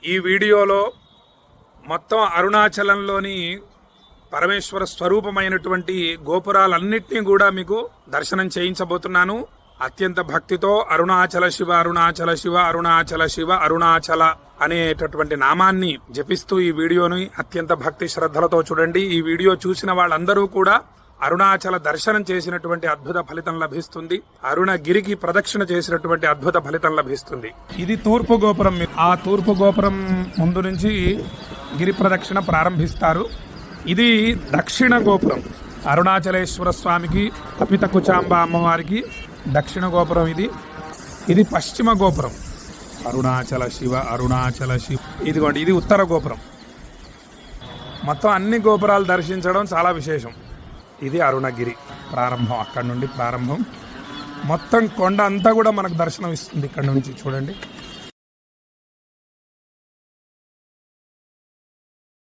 ఈ వీడియోలో మొత్తం అరుణాచలంలోని పరమేశ్వర స్వరూపమైనటువంటి గోపురాలన్నింటినీ కూడా మీకు దర్శనం చేయించబోతున్నాను. అత్యంత భక్తితో అరుణాచల శివ అరుణాచల శివ అరుణాచల శివ అరుణాచల అనేటటువంటి నామాన్ని జపిస్తూ ఈ వీడియోని అత్యంత భక్తి శ్రద్ధలతో చూడండి. ఈ వీడియో చూసిన వాళ్ళందరూ కూడా అరుణాచల దర్శనం చేసినటువంటి అద్భుత ఫలితం లభిస్తుంది. అరుణగిరికి ప్రదక్షిణ చేసినటువంటి అద్భుత ఫలితం లభిస్తుంది. ఇది తూర్పు గోపురం. ఆ తూర్పు గోపురం ముందు నుంచి గిరి ప్రదక్షిణ ప్రారంభిస్తారు. ఇది దక్షిణ గోపురం. అరుణాచలేశ్వర స్వామికి, అపిత కుచాంబ అమ్మవారికి దక్షిణ గోపురం ఇది పశ్చిమ గోపురం. అరుణాచల శివ అరుణాచల శివ. ఇదిగోండి, ఇది ఉత్తర గోపురం. మొత్తం అన్ని గోపురాలు దర్శించడం చాలా విశేషం. ఇది అరుణగిరి ప్రారంభం. అక్కడి నుండి ప్రారంభం. మొత్తం కొండ అంతా కూడా మనకు దర్శనం ఇస్తుంది ఇక్కడ నుంచి. చూడండి.